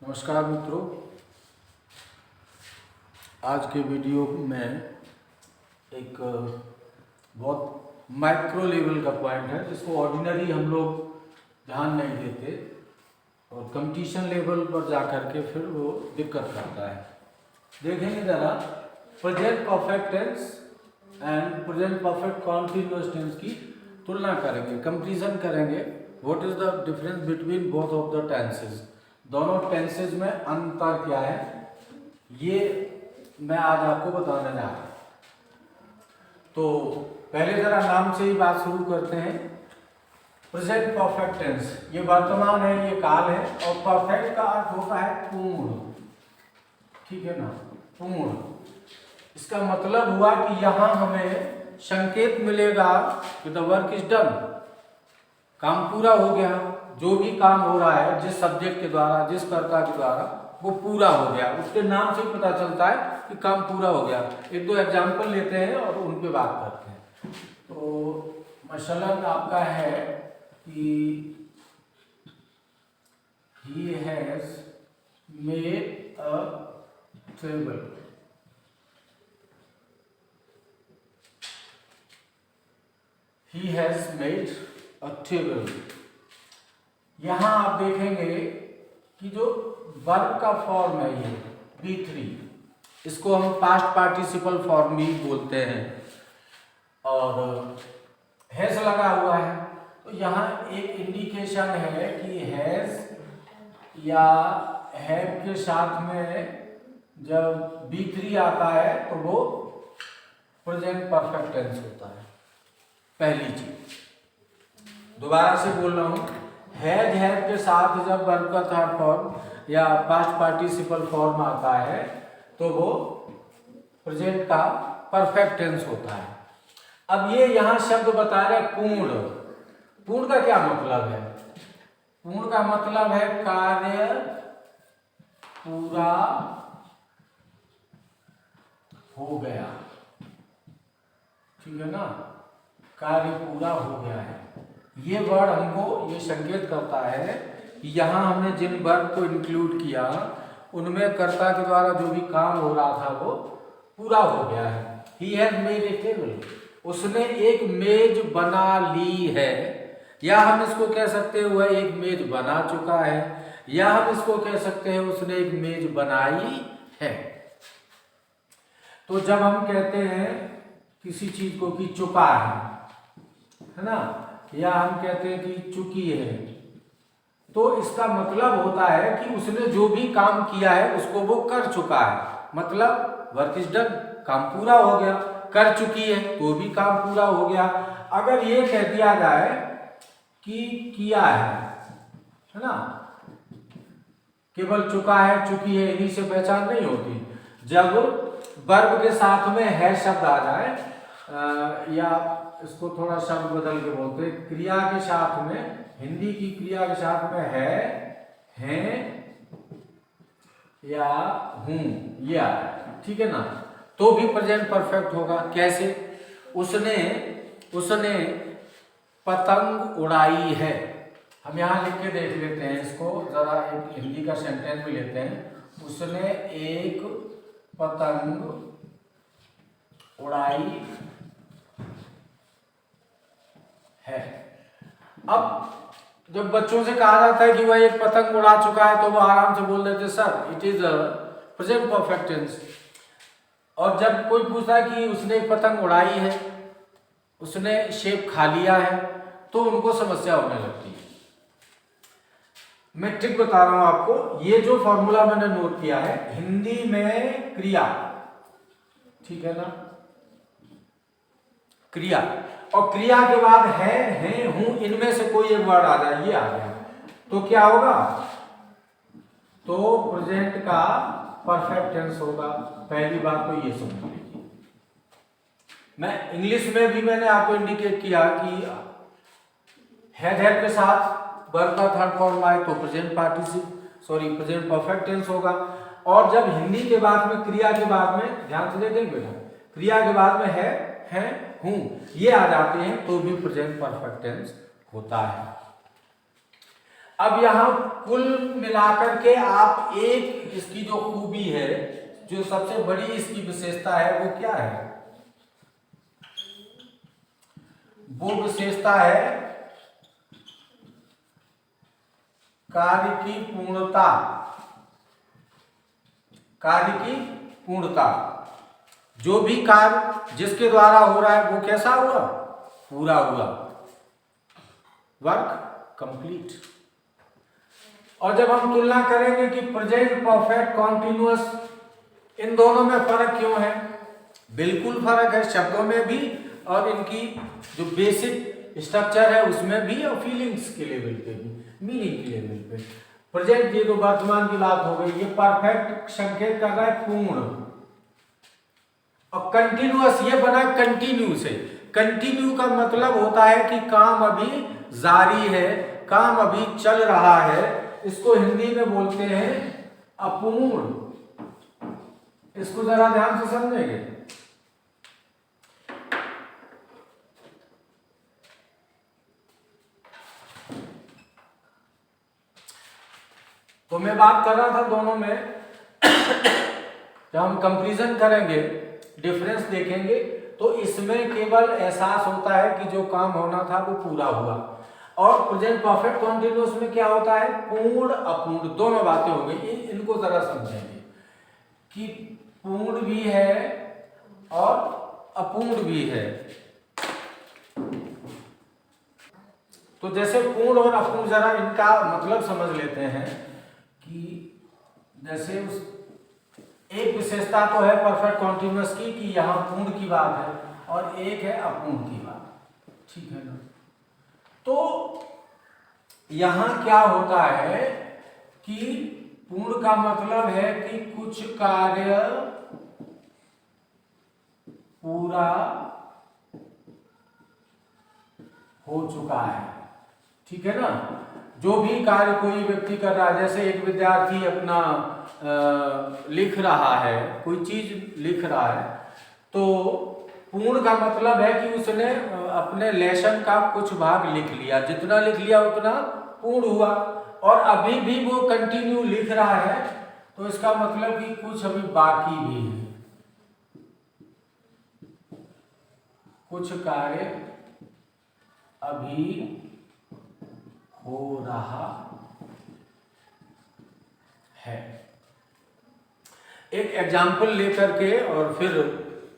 नमस्कार मित्रों, आज के वीडियो में एक बहुत माइक्रो लेवल का पॉइंट है जिसको ऑर्डिनरी हम लोग ध्यान नहीं देते और कंपटीशन लेवल पर जा कर के फिर वो दिक्कत करता है। देखेंगे ज़रा, present perfect tense and present perfect continuous tense की तुलना करेंगे, कंपैरिजन करेंगे। What is the difference between both of the tenses, दोनों टेंसेज में अंतर क्या है, ये मैं आज आपको बताने जा रहा हूँ। तो पहले जरा नाम से ही बात शुरू करते हैं। प्रेजेंट परफेक्ट टेंस, ये वर्तमान है, ये काल है, और परफेक्ट का अर्थ होता है पूर्ण, ठीक है ना, पूर्ण। इसका मतलब हुआ कि यहाँ हमें संकेत मिलेगा कि द वर्क इज डन, काम पूरा हो गया। जो भी काम हो रहा है जिस सब्जेक्ट के द्वारा, जिस कर्ता के द्वारा, वो पूरा हो गया। उसके नाम से पता चलता है कि काम पूरा हो गया। एक दो एग्जाम्पल लेते हैं और उन पे बात करते हैं। तो मसलन आपका है कि he has made a table, he has made a table। यहां आप देखेंगे कि जो वर्ब का फॉर्म है ये B3, इसको हम पास्ट पार्टिसिपल फॉर्म भी बोलते हैं, और हैज लगा हुआ है। तो यहाँ एक इंडिकेशन है कि हैज या हैव के साथ में जब B3 आता है तो वो प्रेजेंट परफेक्ट टेंस होता है। पहली चीज, दोबारा से बोल रहा हूं, हैज हैव के साथ जब वर्ब का थर्ड फॉर्म या पास्ट पार्टिसिपल फॉर्म आता है तो वो प्रेजेंट का परफेक्ट टेंस होता है। अब ये यहां शब्द बता रहे पूर्ण। पूर्ण का क्या मतलब है? पूर्ण का मतलब है कार्य पूरा हो गया, ठीक है ना, कार्य पूरा हो गया है। ये वर्ड हमको ये संकेत करता है कि यहाँ हमने जिन वर्ब को इंक्लूड किया उनमें कर्ता के द्वारा जो भी काम हो रहा था वो पूरा हो गया है। He has made a table, उसने एक मेज बना ली है, या हम इसको कह सकते हैं वह एक मेज बना चुका है, या हम इसको कह सकते हैं उसने एक मेज बनाई है। तो जब हम कहते हैं किसी चीज को कि चुका है ना, या हम कहते हैं कि चुकी है, तो इसका मतलब होता है कि उसने जो भी काम किया है उसको वो कर चुका है। मतलब वर्क इज डन, काम पूरा हो गया। कर चुकी है तो भी काम पूरा हो गया। अगर ये कह दिया जाए कि किया है ना, केवल चुका है, चुकी है, इन्हीं से पहचान नहीं होती। जब वर्ब के साथ में है शब्द आ जाए, या इसको थोड़ा शब्द बदल के बोलते हैं, क्रिया के साथ में, हिंदी की क्रिया के साथ में है, हैं या हूं, ये आ रहा है, ठीक है ना, तो भी प्रेजेंट परफेक्ट होगा। कैसे? उसने पतंग उड़ाई है। हम यहाँ लिख के देख लेते हैं इसको, जरा एक हिंदी का सेंटेंस भी लेते हैं। उसने एक पतंग उड़ाई है। अब जब बच्चों से कहा जाता है कि वह एक पतंग उड़ा चुका है तो वो आराम से बोल देते sir it is present perfect tense. और जब कोई पूछता है कि उसने एक पतंग उड़ाई है, उसने शेप खा लिया है, तो उनको समस्या होने लगती है। मैं ट्रिक बता रहा हूं आपको। ये जो फॉर्मूला मैंने नोट किया है, हिंदी में क्रिया, ठीक है ना, क्रिया, और क्रिया के बाद है, हैं, हूं, इनमें से कोई एक वर्ड आ जाए, ये आ गया, तो क्या होगा? तो प्रेजेंट का परफेक्ट टेंस होगा। पहली बात तो ये समझ लीजिए। मैं इंग्लिश में भी मैंने आपको इंडिकेट किया कि हैव के साथ वर्ब का थर्ड फॉर्म आए तो प्रेजेंट प्रेजेंट परफेक्ट टेंस होगा। और जब हिंदी के बाद में, क्रिया के बाद में, ध्यान से देखेंगे बेटा, क्रिया के बाद में है, हैं, हूं, ये आ जाते हैं तो भी प्रेजेंट परफेक्ट टेंस होता है। अब यहाँ कुल मिलाकर के आप एक इसकी जो खूबी है, जो सबसे बड़ी इसकी विशेषता है, वो क्या है? वो विशेषता है कार्य की पूर्णता। कार्य की पूर्णता, जो भी कार्य जिसके द्वारा हो रहा है वो कैसा हुआ? पूरा हुआ, वर्क कंप्लीट। और जब हम तुलना करेंगे कि प्रेजेंट परफेक्ट कॉन्टिन्यूअस, इन दोनों में फर्क क्यों है? बिल्कुल फर्क है, शब्दों में भी और इनकी जो बेसिक स्ट्रक्चर है उसमें भी, और फीलिंग्स के लेवल पे भी, मीनिंग के लेवल पे। प्रेजेंट, ये तो वर्तमान की बात हो गई, ये परफेक्ट संकेत कर रहा है पूर्ण, और कंटिन्यूअस ये बना कंटिन्यू से। कंटिन्यू का मतलब होता है कि काम अभी जारी है, काम अभी चल रहा है, इसको हिंदी में बोलते हैं अपूर्ण। इसको जरा ध्यान से समझेंगे। तो मैं बात कर रहा था दोनों में, जब हम कंपैरिजन करेंगे, डिफरेंस देखेंगे, तो इसमें केवल एहसास होता है कि जो काम होना था वो पूरा हुआ। और प्रेजेंट परफेक्ट कॉन्टिन्यूअस में क्या होता है? पूर्ण अपूर्ण, दोनों बातें हो गई। इनको जरा समझेंगे कि पूर्ण भी है और अपूर्ण भी है। तो जैसे पूर्ण और अपूर्ण, जरा इनका मतलब समझ लेते हैं कि जैसे उस एक विशेषता तो है परफेक्ट कॉन्टिन्यूअस की कि यहाँ पूर्ण की बात है, और एक है अपूर्ण की बात, ठीक है ना? तो यहाँ क्या होता है कि पूर्ण का मतलब है कि कुछ कार्य पूरा हो चुका है, ठीक है ना? जो भी कार्य कोई व्यक्ति कर रहा है, जैसे एक विद्यार्थी अपना लिख रहा है, कोई चीज लिख रहा है, तो पूर्ण का मतलब है कि उसने अपने लेसन का कुछ भाग लिख लिया, जितना लिख लिया उतना पूर्ण हुआ। और अभी भी वो कंटिन्यू लिख रहा है, तो इसका मतलब कि कुछ अभी बाकी भी है, कुछ कार्य अभी हो रहा है। एक एग्जाम्पल लेकर के और फिर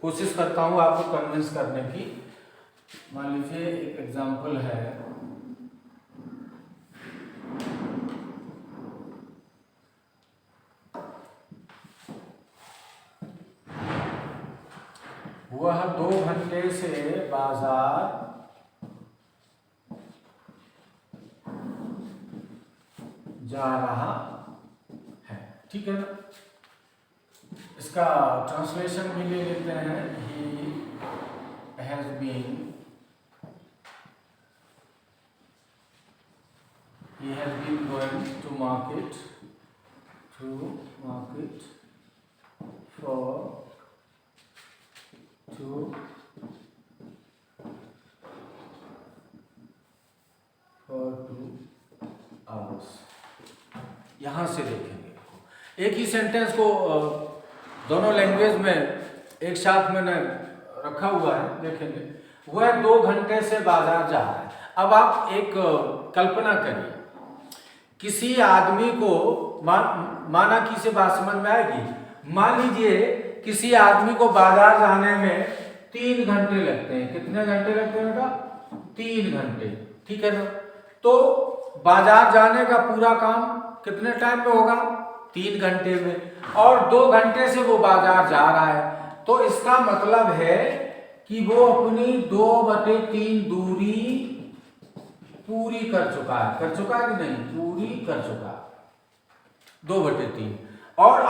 कोशिश करता हूं आपको कन्विंस करने की। मान लीजिए एक एग्जाम्पल है, वह 2 घंटे से बाजार जा रहा है, ठीक है ना? इसका ट्रांसलेशन भी ले लेते हैं। He has been going to market for 2 hours। यहां से देखेंगे, एक ही सेंटेंस को दोनों लैंग्वेज में एक साथ मैंने रखा हुआ है, देखेंगे। वह 2 घंटे से बाजार जा रहा है। अब आप एक कल्पना करिए, किसी आदमी को माना कि से बात समझ में आएगी। मान लीजिए किसी आदमी को बाजार जाने में 3 घंटे लगते हैं। कितने घंटे लगते हैं बेटा? 3 घंटे, ठीक है ना? तो बाजार जाने का पूरा काम कितने टाइम में होगा? 3 घंटे में। और 2 घंटे से वो बाजार जा रहा है, तो इसका मतलब है कि वो अपनी 2/3 दूरी पूरी कर चुका है। कर चुका है कि नहीं? पूरी कर चुका, 2/3। और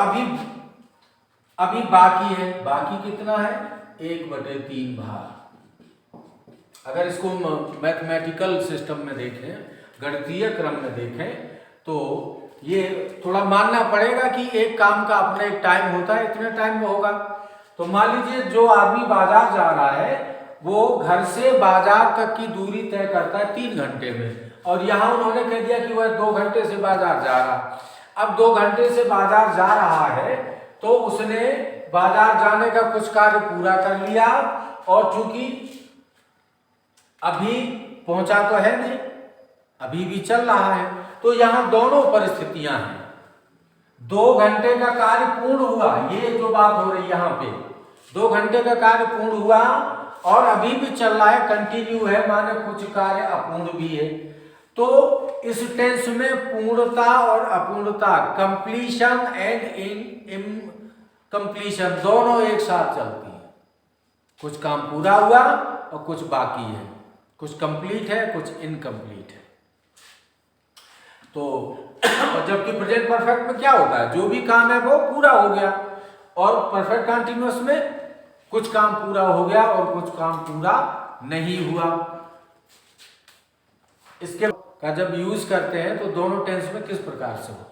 अभी बाकी है। बाकी कितना है? 1/3 भाग। अगर इसको मैथमेटिकल सिस्टम में देखें, गणितीय क्रम में देखें, तो ये थोड़ा मानना पड़ेगा कि एक काम का अपना एक टाइम होता है, इतने टाइम में होगा। तो मान लीजिए जो आदमी बाजार जा रहा है, वो घर से बाजार तक की दूरी तय करता है 3 घंटे में, और यहाँ उन्होंने कह दिया कि वह 2 घंटे से बाजार जा रहा। अब 2 घंटे से बाजार जा रहा है तो उसने बाजार जाने का कुछ कार्य पूरा कर लिया, और चूंकि अभी पहुंचा तो है नहीं, अभी भी चल रहा है, तो यहाँ दोनों परिस्थितियां हैं। 2 घंटे का कार्य पूर्ण हुआ, ये जो बात हो रही है यहाँ पे, 2 घंटे का कार्य पूर्ण हुआ और अभी भी चल रहा है, कंटिन्यू है, माने कुछ कार्य अपूर्ण भी है। तो इस टेंस में पूर्णता और अपूर्णता, कंप्लीशन एंड इनकम्प्लीशन दोनों एक साथ चलती है। कुछ काम पूरा हुआ और कुछ बाकी है, कुछ कंप्लीट है, कुछ इनकम्प्लीट है। तो जबकि प्रेजेंट परफेक्ट में क्या होता है, जो भी काम है वो पूरा हो गया, और परफेक्ट कंटिन्यूअस में कुछ काम पूरा हो गया और कुछ काम पूरा नहीं हुआ। इसके का जब यूज करते हैं तो दोनों टेंस में किस प्रकार से होता है।